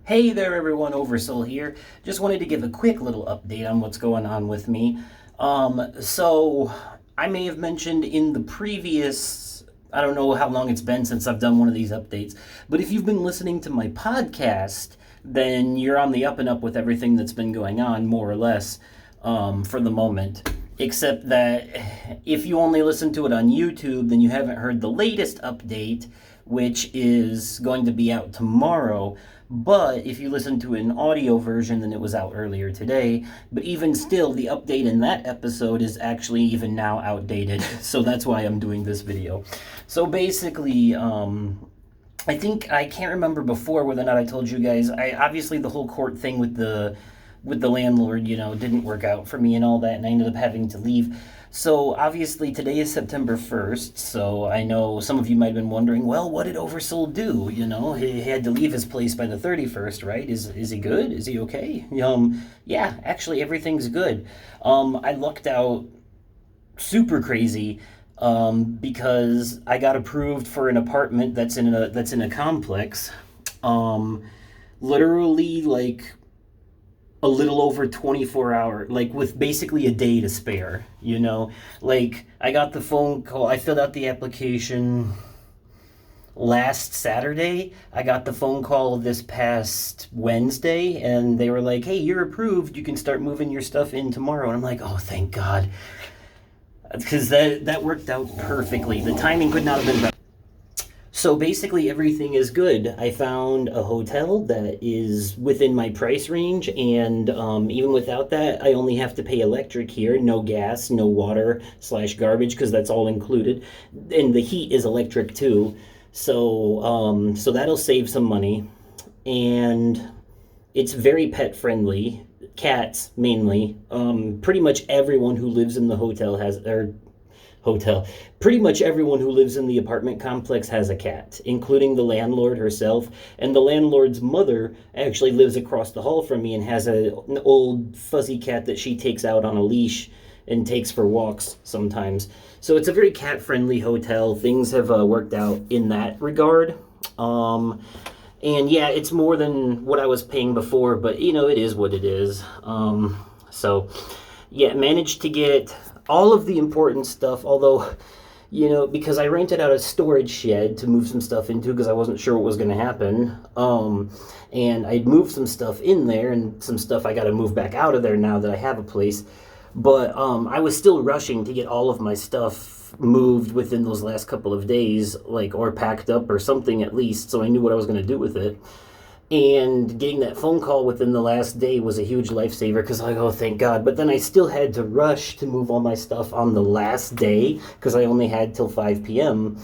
Hey there, everyone. Oversoul here. Just wanted to give a quick little update on what's going on with me. So I may have mentioned in the previous, I don't know how long it's been since I've done one of these updates, but if you've been listening to my podcast, then you're on the up and up with everything that's been going on, more or less, for the moment. Except that if you only listen to it on YouTube, then you haven't heard the latest update, which is going to be out tomorrow. But if you listen to an audio version, then it was out earlier today. But even still, the update in that episode is actually even now outdated. So that's why I'm doing this video. So basically, I can't remember before whether or not I told you guys. I obviously the whole court thing with the landlord, didn't work out for me and all that, and I ended up having to leave. So obviously today is September 1st, so I know some of you might have been wondering, well, what did Oversoul do? He had to leave his place by the 31st, right? Is he good? Is he okay? Yeah, actually everything's good. I lucked out super crazy because I got approved for an apartment that's in a complex. Um, Literally like a little over 24 hour, like with basically a day to spare, like I got the phone call, I filled out the application last Saturday. I got the phone call this past Wednesday, and they were like, hey, you're approved, you can start moving your stuff in tomorrow. And I'm like, oh, thank God, because that worked out perfectly. The timing could not have been better. So basically, everything is good. I found a hotel that is within my price range, and even without that, I only have to pay electric here, no gas, no water slash garbage, because that's all included, and the heat is electric too. So that'll save some money, and it's very pet friendly. Cats mainly. Pretty much everyone who lives in the hotel. Pretty much everyone who lives in the apartment complex has a cat, including the landlord herself. And the landlord's mother actually lives across the hall from me and has an old fuzzy cat that she takes out on a leash and takes for walks sometimes. So it's a very cat-friendly hotel. Things have worked out in that regard. And yeah, it's more than what I was paying before, but it is what it is. So yeah, managed to get all of the important stuff, although, because I rented out a storage shed to move some stuff into because I wasn't sure what was going to happen. And I'd moved some stuff in there and some stuff I got to move back out of there now that I have a place. But I was still rushing to get all of my stuff moved within those last couple of days, or packed up or something at least, so I knew what I was going to do with it. And getting that phone call within the last day was a huge lifesaver because oh, thank God. But then I still had to rush to move all my stuff on the last day because I only had till 5 p.m.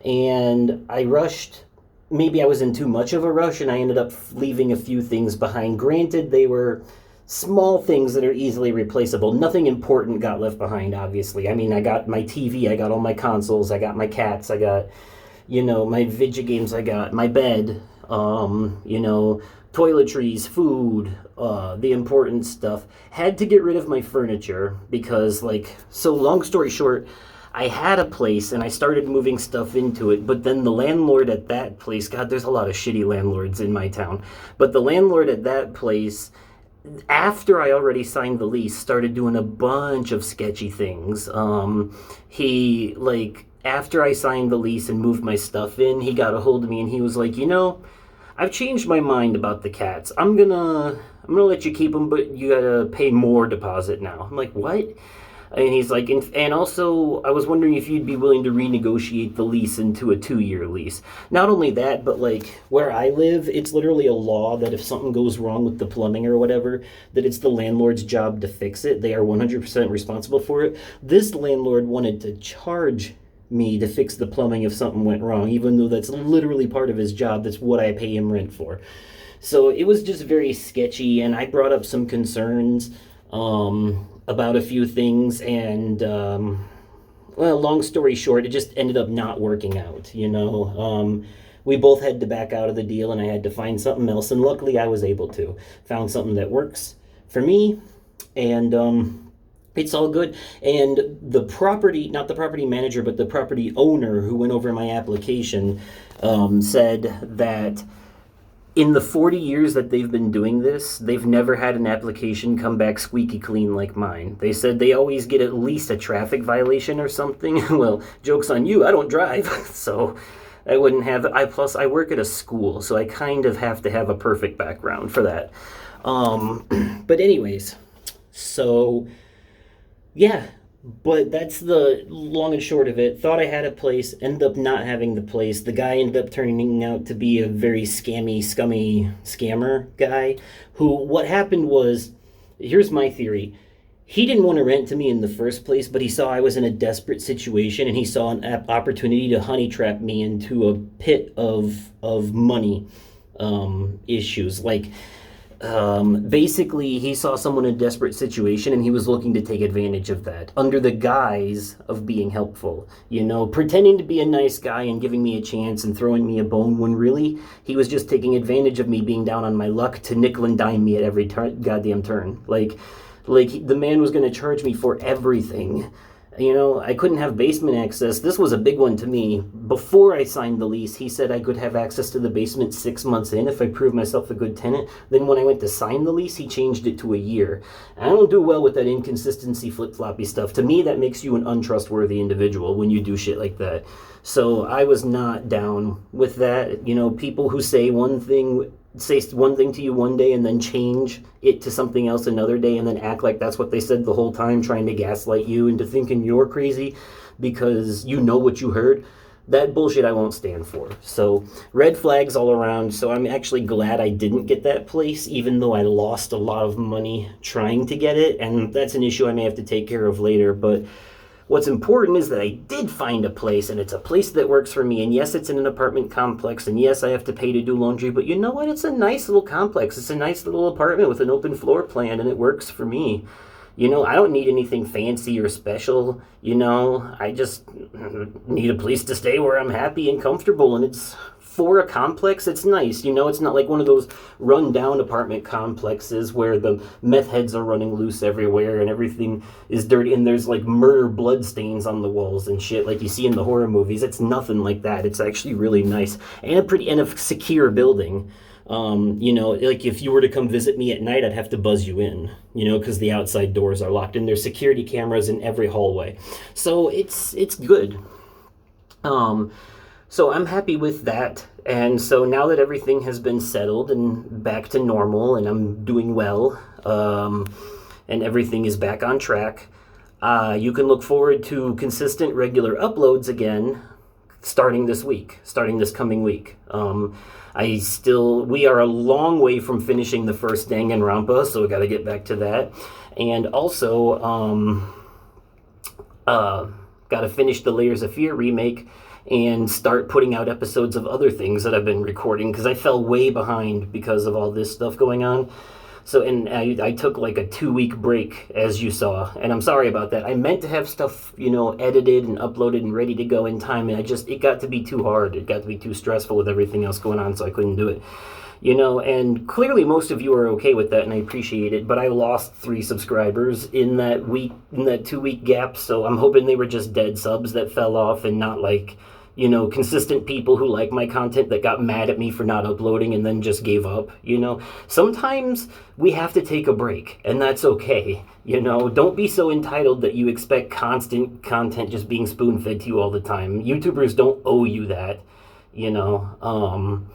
And I rushed. Maybe I was in too much of a rush and I ended up leaving a few things behind. Granted, they were small things that are easily replaceable. Nothing important got left behind, obviously. I mean, I got my TV, I got all my consoles, I got my cats, I got, my video games, I got my bed, toiletries, food, the important stuff. Had to get rid of my furniture because, so long story short, I had a place and I started moving stuff into it, but then the landlord at that place, God, there's a lot of shitty landlords in my town, but the landlord at that place, after I already signed the lease, started doing a bunch of sketchy things. After I signed the lease and moved my stuff in, he got a hold of me and he was like, I've changed my mind about the cats. I'm gonna let you keep them, but you gotta pay more deposit now. I'm like, what? And he's like, and also, I was wondering if you'd be willing to renegotiate the lease into a 2-year lease. Not only that, but where I live, it's literally a law that if something goes wrong with the plumbing or whatever, that it's the landlord's job to fix it. They are 100% responsible for it. This landlord wanted to charge me to fix the plumbing if something went wrong, even though that's literally part of his job. That's what I pay him rent for. So it was just very sketchy, and I brought up some concerns about a few things, and long story short, it just ended up not working out. We both had to back out of the deal, and I had to find something else, and luckily I was able to. Found something that works for me, and it's all good. And the property, not the property manager, but the property owner who went over my application, said that In the 40 years that they've been doing this, they've never had an application come back squeaky clean like mine. They said they always get at least a traffic violation or something. Well, joke's on you, I don't drive, so I wouldn't have. Plus, I work at a school, so I kind of have to have a perfect background for that. But anyways, so yeah, but that's the long and short of it. Thought I had a place, ended up not having the place. The guy ended up turning out to be a very scammy, scummy scammer guy who, what happened was, here's my theory. He didn't want to rent to me in the first place, but he saw I was in a desperate situation and he saw an opportunity to honey trap me into a pit of money issues. Like, basically, he saw someone in a desperate situation and he was looking to take advantage of that under the guise of being helpful. You know, pretending to be a nice guy and giving me a chance and throwing me a bone when really he was just taking advantage of me being down on my luck to nickel and dime me at every goddamn turn. Like the man was going to charge me for everything. You know, I couldn't have basement access. This was a big one to me. Before I signed the lease, he said I could have access to the basement 6 months in if I proved myself a good tenant. Then when I went to sign the lease, he changed it to a year. I don't do well with that inconsistency, flip-floppy stuff. To me, that makes you an untrustworthy individual when you do shit like that. So I was not down with that. You know, people who say one thing to you one day and then change it to something else another day and then act like that's what they said the whole time, trying to gaslight you into thinking you're crazy because you know what you heard. That bullshit I won't stand for. So red flags all around. So I'm actually glad I didn't get that place, even though I lost a lot of money trying to get it, and that's an issue I may have to take care of later. But what's important is that I did find a place, and it's a place that works for me. And yes, it's in an apartment complex, and yes, I have to pay to do laundry, but you know what? It's a nice little complex. It's a nice little apartment with an open floor plan, and it works for me. You know, I don't need anything fancy or special. You know, I just need a place to stay where I'm happy and comfortable, and it's for a complex, it's nice. You know, it's not like one of those run-down apartment complexes where the meth heads are running loose everywhere and everything is dirty and there's like murder blood stains on the walls and shit like you see in the horror movies. It's nothing like that. It's actually really nice and a secure building. You know, like if you were to come visit me at night, I'd have to buzz you in, you know, because the outside doors are locked and there's security cameras in every hallway. So it's good. So I'm happy with that. And so now that everything has been settled and back to normal and I'm doing well, and everything is back on track, you can look forward to consistent regular uploads again starting this coming week. We are a long way from finishing the first Danganronpa, so we got to get back to that. And also, got to finish the Layers of Fear remake and start putting out episodes of other things that I've been recording because I fell way behind because of all this stuff going on. So, and I took like a 2-week break, as you saw, and I'm sorry about that. I meant to have stuff, you know, edited and uploaded and ready to go in time, and it got to be too hard. It got to be too stressful with everything else going on, so I couldn't do it. You know, and clearly most of you are okay with that, and I appreciate it, but I lost 3 subscribers in that 2-week gap, so I'm hoping they were just dead subs that fell off and not like, you know, consistent people who like my content that got mad at me for not uploading and then just gave up, you know. Sometimes we have to take a break, and that's okay, you know. Don't be so entitled that you expect constant content just being spoon-fed to you all the time. YouTubers don't owe you that, you know.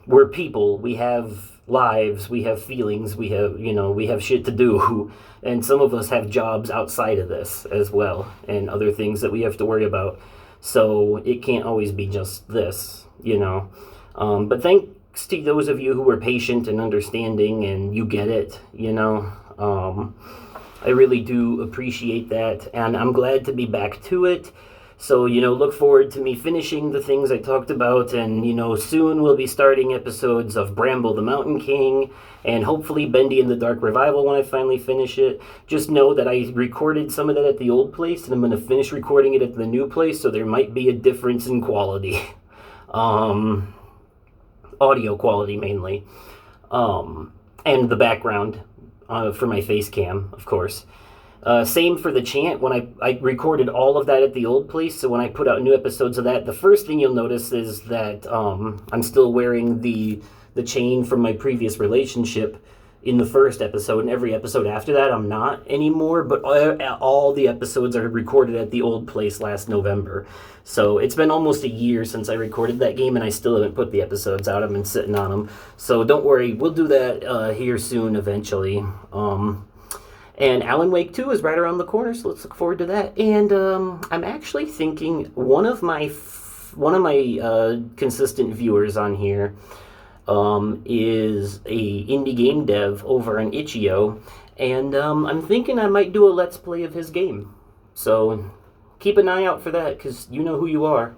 We're people, we have lives, we have feelings, we have shit to do, and some of us have jobs outside of this as well, and other things that we have to worry about. So it can't always be just this, you know. But thanks to those of you who were patient and understanding and you get it, you know. I really do appreciate that. And I'm glad to be back to it. So, you know, look forward to me finishing the things I talked about. And, you know, soon we'll be starting episodes of Bramble the Mountain King and hopefully Bendy and the Dark Revival when I finally finish it. Just know that I recorded some of that at the old place and I'm going to finish recording it at the new place, so there might be a difference in quality. Audio quality mainly. And the background for my face cam, of course. Same for the chant. When I recorded all of that at the old place, so when I put out new episodes of that, the first thing you'll notice is that I'm still wearing the the chain from my previous relationship in the first episode, and every episode after that I'm not anymore, but all the episodes are recorded at the old place last November. So it's been almost a year since I recorded that game, and I still haven't put the episodes out. I've been sitting on them. So don't worry, we'll do that here soon eventually. And Alan Wake 2 is right around the corner, so let's look forward to that. And I'm actually thinking one of my consistent viewers on here is a indie game dev over on Itch.io, and I'm thinking I might do a Let's Play of his game. So keep an eye out for that, because you know who you are.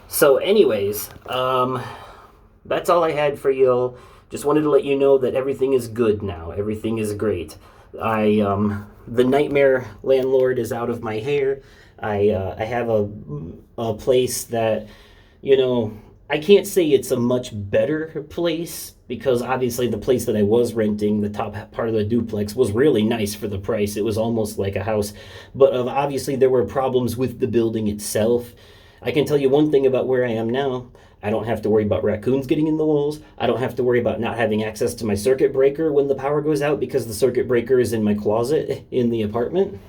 So anyways, that's all I had for y'all. Just wanted to let you know that everything is good now. Everything is great. The nightmare landlord is out of my hair. I have a place that, you know, I can't say it's a much better place, because obviously the place that I was renting, the top part of the duplex, was really nice for the price. It was almost like a house. But obviously there were problems with the building itself. I can tell you one thing about where I am now. I don't have to worry about raccoons getting in the walls. I don't have to worry about not having access to my circuit breaker when the power goes out, because the circuit breaker is in my closet in the apartment.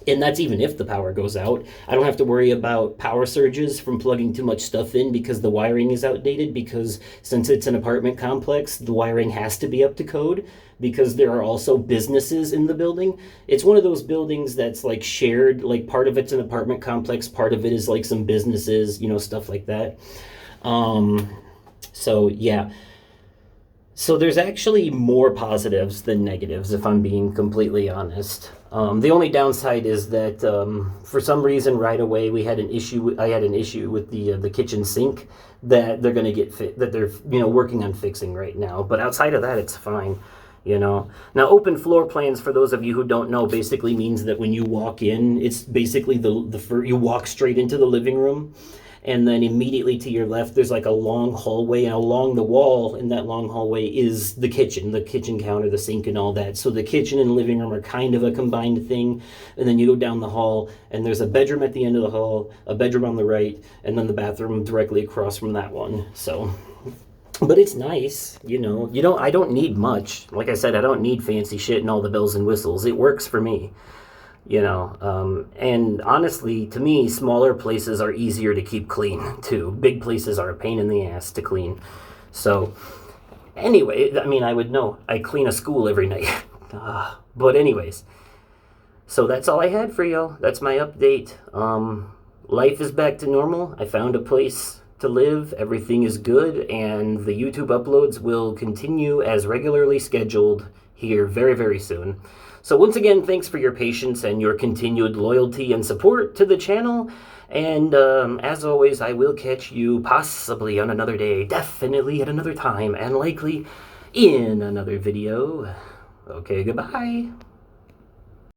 And that's even if the power goes out. I don't have to worry about power surges from plugging too much stuff in because the wiring is outdated, because since it's an apartment complex, the wiring has to be up to code, because there are also businesses in the building. It's one of those buildings that's like shared, like part of it's an apartment complex, part of it is like some businesses, you know, stuff like that. So yeah. So there's actually more positives than negatives, if I'm being completely honest. The only downside is that for some reason right away I had an issue with the kitchen sink that they're going to get that they're working on fixing right now. But outside of that, it's fine. Now open floor plans, for those of you who don't know, basically means that when you walk in, it's basically you walk straight into the living room. And then immediately to your left, there's like a long hallway, and along the wall in that long hallway is the kitchen counter, the sink, and all that. So the kitchen and living room are kind of a combined thing. And then you go down the hall, and there's a bedroom at the end of the hall, a bedroom on the right, and then the bathroom directly across from that one. So, but it's nice, I don't need much. Like I said, I don't need fancy shit and all the bells and whistles. It works for me. And honestly, to me, smaller places are easier to keep clean too. Big places are a pain in the ass to clean. So anyway, I mean, I would know. I clean a school every night. But anyways, so that's all I had for y'all. That's my update. Life is back to normal. I found a place to live. Everything is good, and the YouTube uploads will continue as regularly scheduled here very, very soon. So once again, thanks for your patience and your continued loyalty and support to the channel. And as always, I will catch you possibly on another day, definitely at another time, and likely in another video. Okay, goodbye.